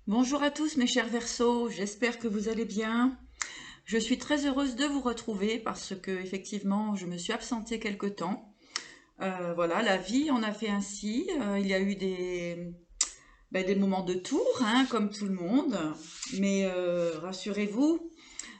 Bonjour à tous mes chers Verseaux, j'espère que vous allez bien. Je suis très heureuse de vous retrouver parce que effectivement je me suis absentée quelque temps. Voilà, la vie en a fait ainsi. Il y a eu des moments de tour, hein, comme tout le monde. Mais rassurez-vous,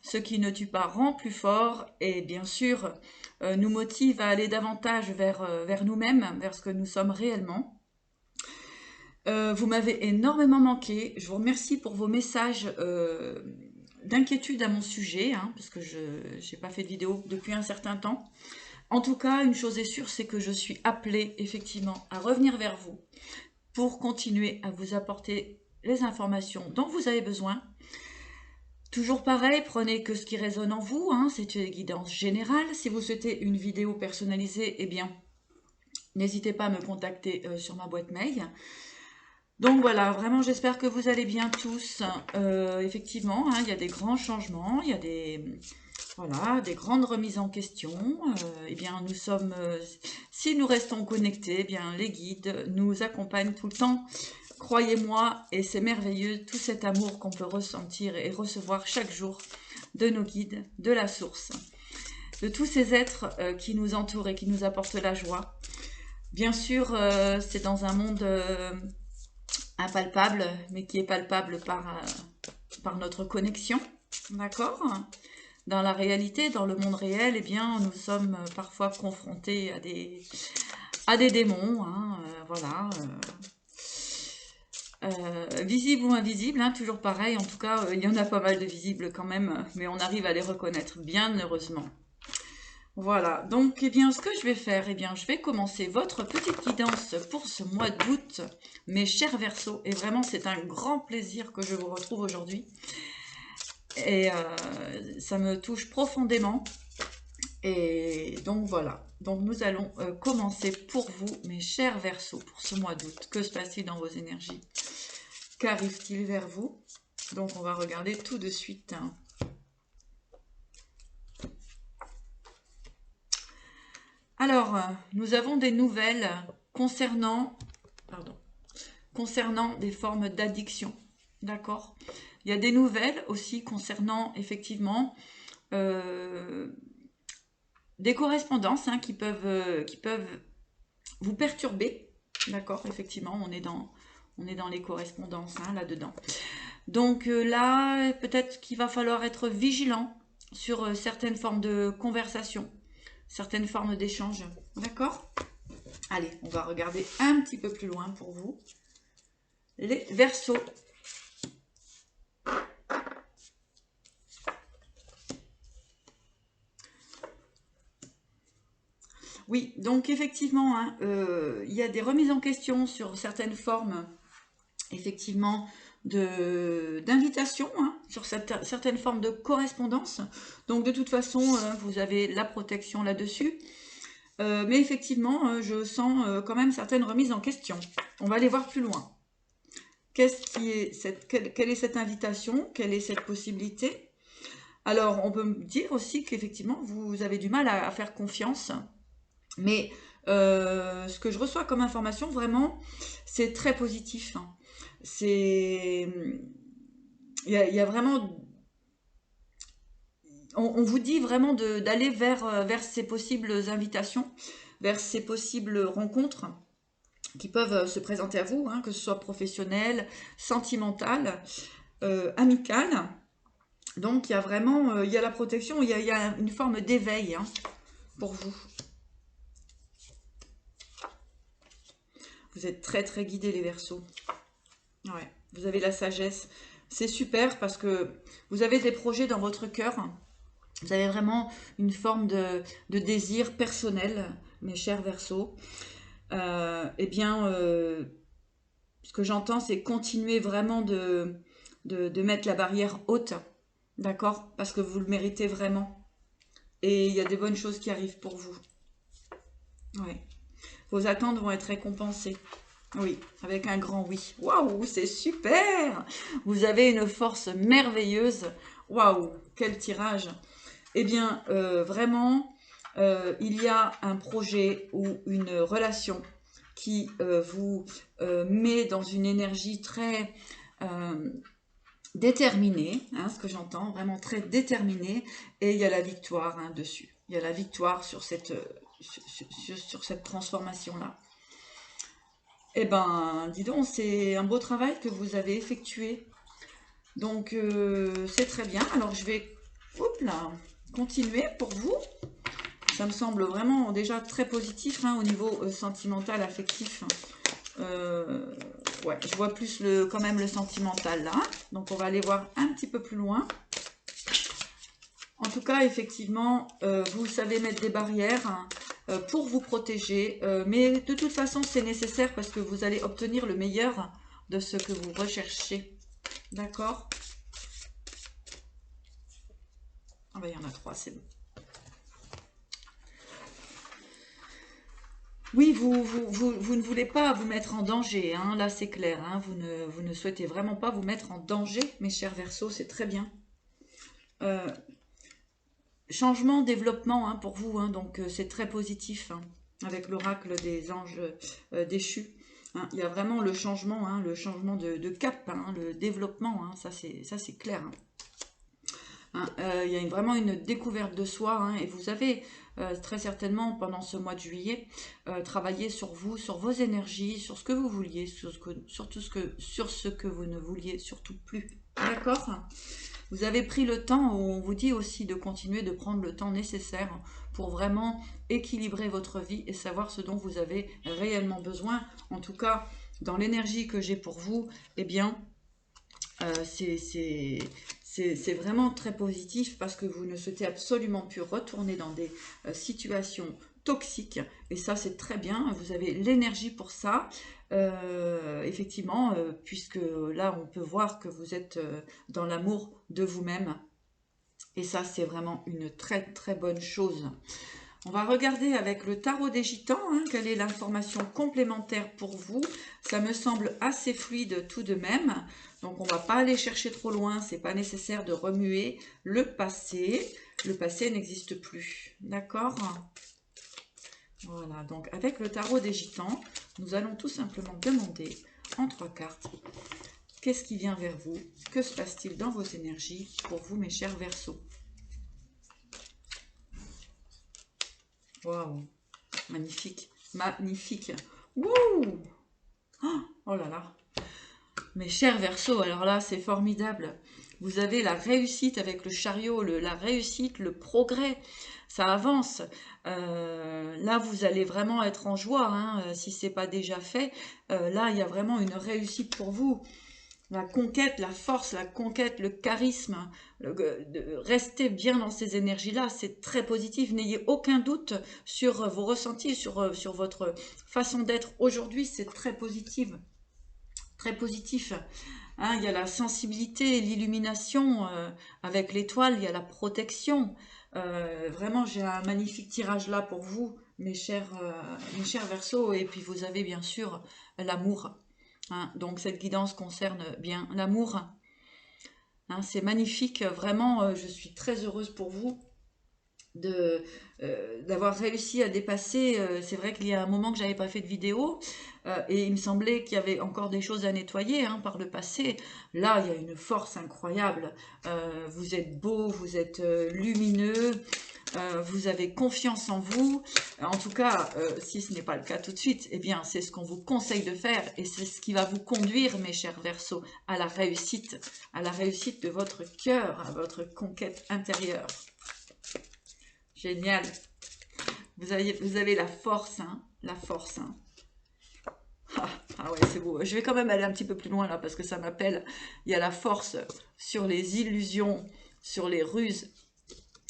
ce qui ne tue pas rend plus fort et bien sûr nous motive à aller davantage vers nous-mêmes, vers ce que nous sommes réellement. Vous m'avez énormément manqué. Je vous remercie pour vos messages d'inquiétude à mon sujet, hein, parce que je n'ai pas fait de vidéo depuis un certain temps. En tout cas, une chose est sûre, c'est que je suis appelée effectivement à revenir vers vous pour continuer à vous apporter les informations dont vous avez besoin. Toujours pareil, prenez que ce qui résonne en vous, hein, c'est une guidance générale. Si vous souhaitez une vidéo personnalisée, eh bien, n'hésitez pas à me contacter sur ma boîte mail. Donc voilà, vraiment j'espère que vous allez bien tous. Effectivement, hein, il y a des grands changements, il y a voilà, des grandes remises en question. Eh bien, nous sommes, si nous restons connectés, eh bien, les guides nous accompagnent tout le temps. Croyez-moi, et c'est merveilleux, tout cet amour qu'on peut ressentir et recevoir chaque jour de nos guides, de la source, de tous ces êtres qui nous entourent et qui nous apportent la joie. Bien sûr, c'est dans un monde impalpable, mais qui est palpable par notre connexion, d'accord? Dans la réalité, dans le monde réel, eh bien, nous sommes parfois confrontés à des démons, hein, voilà, visibles ou invisibles, hein, toujours pareil. En tout cas, il y en a pas mal de visibles quand même, mais on arrive à les reconnaître, bien heureusement. Voilà, donc eh bien, ce que je vais faire, eh bien, je vais commencer votre petite guidance pour ce mois d'août, mes chers Verseaux, et vraiment c'est un grand plaisir que je vous retrouve aujourd'hui, et ça me touche profondément, et donc voilà, donc nous allons commencer pour vous, mes chers Verseaux, pour ce mois d'août. Que se passe-t-il dans vos énergies? Qu'arrive-t-il vers vous? Donc on va regarder tout de suite, hein. Alors, nous avons des nouvelles concernant, pardon, concernant des formes d'addiction. D'accord? Il y a des nouvelles aussi concernant effectivement euh, des correspondances, hein, qui peuvent vous perturber. D'accord? Effectivement, on est dans les correspondances, hein, là-dedans. Donc là, peut-être qu'il va falloir être vigilant sur certaines formes de conversation, certaines formes d'échange. D'accord? Allez, on va regarder un petit peu plus loin pour vous. Les Verseaux. Oui, donc effectivement, hein, il y a des remises en question sur certaines formes, effectivement, d'invitation, hein, sur certaines formes de correspondance. Donc de toute façon, vous avez la protection là-dessus. Mais effectivement, je sens quand même certaines remises en question. On va aller voir plus loin. Quelle est cette invitation? Quelle est cette possibilité? Alors, on peut me dire aussi qu'effectivement, vous avez du mal à faire confiance. Mais ce que je reçois comme information, vraiment, c'est très positif, hein. C'est, il y a vraiment, on vous dit vraiment d'aller vers ces possibles invitations, vers ces possibles rencontres qui peuvent se présenter à vous, hein, que ce soit professionnelles, sentimentales, amicales. Donc il y a vraiment, il y a la protection, il y a une forme d'éveil, hein, pour vous. Vous êtes très très guidés les Verseaux. Ouais, vous avez la sagesse. C'est super parce que vous avez des projets dans votre cœur. Vous avez vraiment une forme de désir personnel, mes chers Verseaux. Eh bien, ce que j'entends, c'est continuer vraiment de mettre la barrière haute, d'accord? Parce que vous le méritez vraiment. Et il y a des bonnes choses qui arrivent pour vous. Ouais. Vos attentes vont être récompensées. Oui, avec un grand oui. Waouh, c'est super! Vous avez une force merveilleuse. Waouh, quel tirage! Eh bien, vraiment, il y a un projet ou une relation qui vous met dans une énergie très déterminé, hein, ce que j'entends, vraiment très déterminé, et il y a la victoire hein, dessus. Il y a la victoire sur cette, sur cette transformation-là. Eh ben, dis donc, c'est un beau travail que vous avez effectué. Donc, c'est très bien. Alors, je vais là, continuer pour vous. Ça me semble vraiment déjà très positif hein, au niveau sentimental, affectif. Ouais, je vois plus quand même le sentimental là. Donc, on va aller voir un petit peu plus loin. En tout cas, effectivement, vous savez mettre des barrières hein, pour vous protéger. Mais de toute façon, c'est nécessaire parce que vous allez obtenir le meilleur de ce que vous recherchez. D'accord? Ah ben, il y en a 3, c'est bon. Oui, vous ne voulez pas vous mettre en danger, hein, là c'est clair. Hein, vous ne souhaitez vraiment pas vous mettre en danger, mes chers Verseaux, c'est très bien. Changement, développement hein, pour vous, hein, donc c'est très positif hein, avec l'oracle des anges déchus. Hein, il y a vraiment le changement de cap, hein, le développement, hein, ça c'est clair. Hein. Il y a vraiment une découverte de soi hein, et vous avez très certainement pendant ce mois de juillet travaillé sur vous, sur vos énergies, sur ce que vous vouliez, sur ce que vous ne vouliez surtout plus. D'accord? Vous avez pris le temps, on vous dit aussi de continuer de prendre le temps nécessaire pour vraiment équilibrer votre vie et savoir ce dont vous avez réellement besoin. En tout cas, dans l'énergie que j'ai pour vous, eh bien, c'est vraiment très positif parce que vous ne souhaitez absolument plus retourner dans des situations toxiques. Et ça, c'est très bien. Vous avez l'énergie pour ça. Effectivement, puisque là, on peut voir que vous êtes dans l'amour de vous-même. Et ça, c'est vraiment une très, très bonne chose. On va regarder avec le tarot des gitans, hein, quelle est l'information complémentaire pour vous. Ça me semble assez fluide tout de même. Donc on ne va pas aller chercher trop loin, c'est pas nécessaire de remuer le passé. Le passé n'existe plus. D'accord? Voilà, donc avec le tarot des gitans, nous allons tout simplement demander en 3 cartes, qu'est-ce qui vient vers vous? Que se passe-t-il dans vos énergies pour vous, mes chers Verseaux? Waouh, magnifique, magnifique. Wouh! Oh là là. Mes chers Verseaux, alors là, c'est formidable. Vous avez la réussite avec le chariot, la réussite, le progrès. Ça avance. Là, vous allez vraiment être en joie, hein, si ce n'est pas déjà fait. Là, il y a vraiment une réussite pour vous. La conquête, la force, la conquête, le charisme, restez bien dans ces énergies-là, c'est très positif. N'ayez aucun doute sur vos ressentis, sur votre façon d'être aujourd'hui, c'est très positif. Très positif. Hein, il y a la sensibilité, l'illumination avec l'étoile, il y a la protection. Vraiment, j'ai un magnifique tirage là pour vous, mes chers Verseaux. Et puis, vous avez bien sûr l'amour. Hein, donc, cette guidance concerne bien l'amour. Hein, c'est magnifique. Vraiment, je suis très heureuse pour vous d'avoir réussi à dépasser. C'est vrai qu'il y a un moment que j'avais pas fait de vidéo et il me semblait qu'il y avait encore des choses à nettoyer hein, par le passé. Là, il y a une force incroyable. Vous êtes beau, vous êtes lumineux, vous avez confiance en vous. En tout cas, si ce n'est pas le cas tout de suite, eh bien, c'est ce qu'on vous conseille de faire et c'est ce qui va vous conduire, mes chers Verseaux, à la réussite de votre cœur, à votre conquête intérieure. Génial. Vous avez la force, hein, la force. Hein. Ah ouais, c'est beau. Je vais quand même aller un petit peu plus loin là parce que ça m'appelle. Il y a la force sur les illusions, sur les ruses.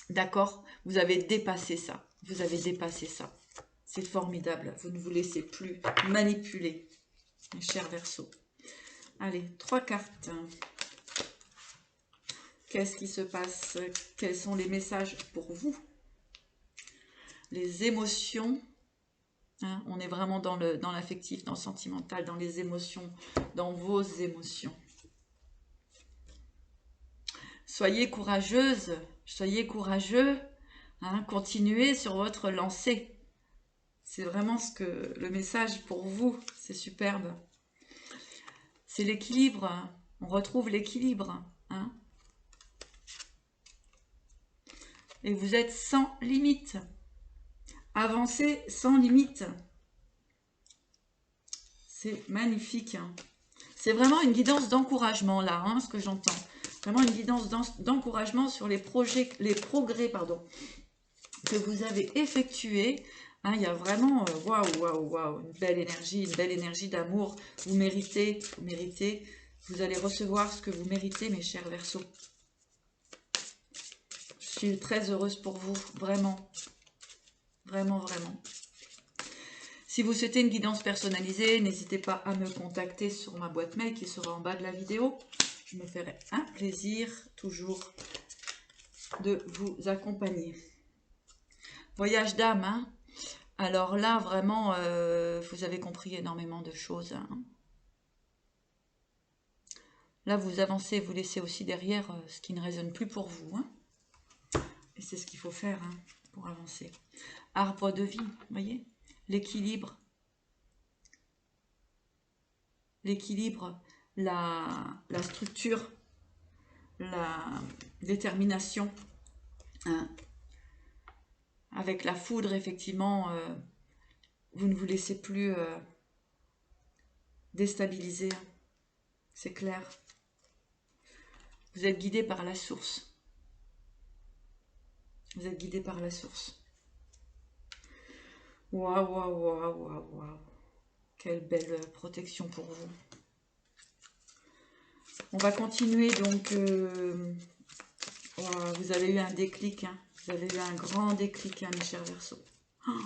D'accord? Vous avez dépassé ça. Vous avez dépassé ça. C'est formidable. Vous ne vous laissez plus manipuler, mes chers Verseaux. Allez, 3 cartes. Qu'est-ce qui se passe? Quels sont les messages pour vous? Les émotions, hein, on est vraiment dans l'affectif, dans le sentimental, dans les émotions, dans vos émotions. Soyez courageuse, soyez courageux, hein, continuez sur votre lancée. C'est vraiment le message pour vous, c'est superbe. C'est l'équilibre, On retrouve l'équilibre. Hein. Et vous êtes sans limite. Avancez sans limite. C'est magnifique. Hein. C'est vraiment une guidance d'encouragement là, hein, ce que j'entends. Vraiment une guidance d'encouragement sur les projets, les progrès, pardon, que vous avez effectués. Hein, il y a vraiment, waouh, waouh, waouh, une belle énergie d'amour. Vous méritez, vous méritez. Vous allez recevoir ce que vous méritez, mes chers Verseaux. Je suis très heureuse pour vous, vraiment. Vraiment, vraiment. Si vous souhaitez une guidance personnalisée, n'hésitez pas à me contacter sur ma boîte mail qui sera en bas de la vidéo. Je me ferai un plaisir, toujours, de vous accompagner. Voyage d'âme, hein. Alors là, vraiment, vous avez compris énormément de choses. Hein. Là, vous avancez, vous laissez aussi derrière ce qui ne résonne plus pour vous. Hein. Et c'est ce qu'il faut faire hein, pour avancer. Arbre de vie, vous voyez, l'équilibre. L'équilibre, la structure, la détermination. Hein. Avec la foudre, effectivement, vous ne vous laissez plus déstabiliser. C'est clair. Vous êtes guidé par la source. Vous êtes guidé par la source. Waouh, waouh, waouh, waouh, waouh. Quelle belle protection pour vous. On va continuer donc. Wow, vous avez eu un déclic. Hein. Vous avez eu un grand déclic, hein, mes chers Verseaux. Oh,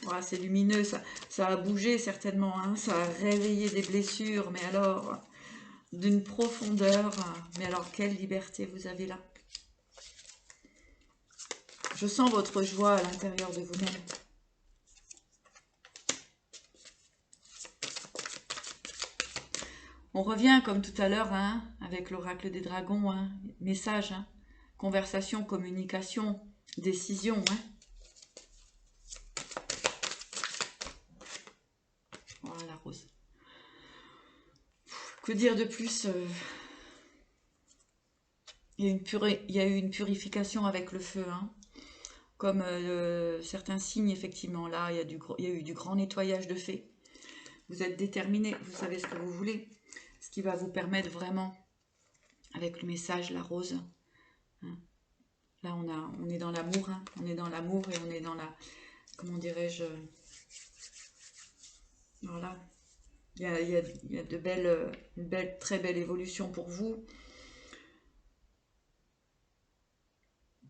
wow, c'est lumineux. Ça a bougé certainement. Hein. Ça a réveillé des blessures. Mais alors, d'une profondeur. Mais alors, quelle liberté vous avez là. Je sens votre joie à l'intérieur de vous-même. On revient comme tout à l'heure hein, avec l'oracle des dragons, hein, message, hein, conversation, communication, décision. Hein. Voilà la rose. Que dire de plus il y a eu une purification avec le feu. Hein. Comme certains signes, effectivement, là, il y a eu du grand nettoyage de fait. Vous êtes déterminé, vous savez ce que vous voulez. Ce qui va vous permettre vraiment, avec le message, la rose. Hein. Là, on est dans l'amour. Hein. On est dans l'amour et on est dans la... Comment dirais-je? Voilà. Il y a une très belle évolution pour vous.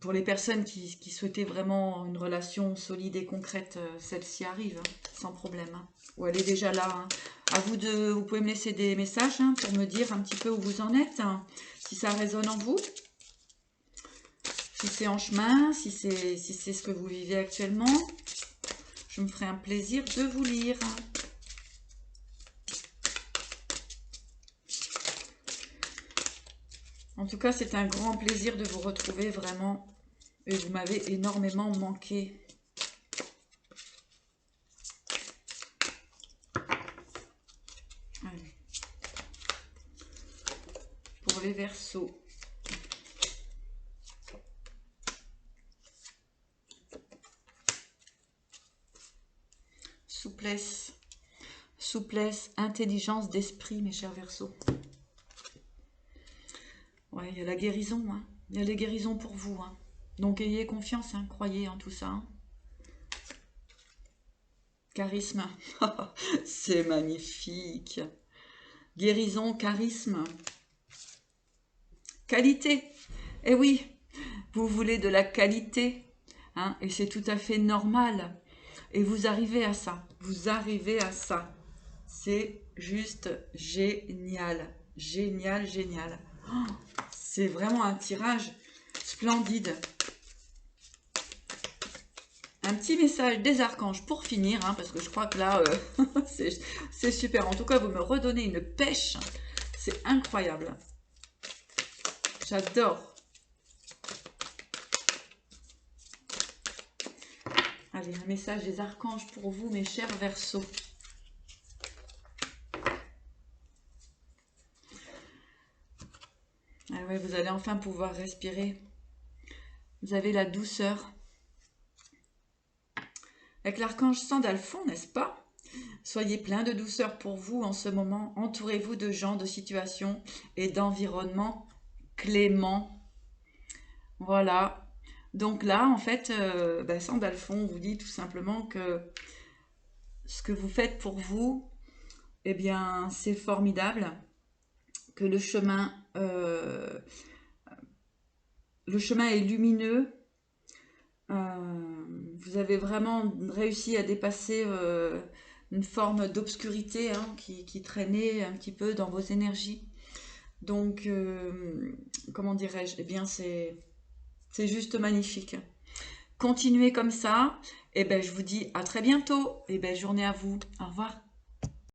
Pour les personnes qui souhaitaient vraiment une relation solide et concrète, celle-ci arrive, hein, sans problème. Hein. Ou elle est déjà là. Hein. À vous vous pouvez me laisser des messages hein, pour me dire un petit peu où vous en êtes, hein, si ça résonne en vous, si c'est en chemin, si c'est ce que vous vivez actuellement. Je me ferai un plaisir de vous lire. En tout cas, c'est un grand plaisir de vous retrouver vraiment. Et vous m'avez énormément manqué. Allez. Pour les Verseaux. Souplesse. Souplesse, intelligence d'esprit, mes chers Verseaux. Ouais, il y a la guérison. Hein. Il y a les guérisons pour vous. Hein. Donc ayez confiance, hein, croyez en tout ça. Hein. Charisme, c'est magnifique. Guérison, charisme. Qualité, eh oui, vous voulez de la qualité, hein, et c'est tout à fait normal. Et vous arrivez à ça, vous arrivez à ça. C'est juste génial, génial, génial. Oh, c'est vraiment un tirage splendide. Un petit message des archanges pour finir, hein, parce que je crois que là, c'est super. En tout cas, vous me redonnez une pêche. C'est incroyable. J'adore. Allez, un message des archanges pour vous, mes chers Verseaux. Ah ouais, vous allez enfin pouvoir respirer. Vous avez la douceur. Avec l'archange Sandalphon, n'est-ce pas? Soyez plein de douceur pour vous en ce moment. Entourez-vous de gens, de situations et d'environnements cléments. Voilà. Donc là, en fait, Sandalphon vous dit tout simplement que ce que vous faites pour vous, eh bien, c'est formidable. Que le chemin est lumineux. Vous avez vraiment réussi à dépasser une forme d'obscurité, hein, qui traînait un petit peu dans vos énergies. Donc, comment dirais-je? Eh bien, c'est juste magnifique. Continuez comme ça. Et ben, je vous dis à très bientôt. Et belle journée à vous. Au revoir.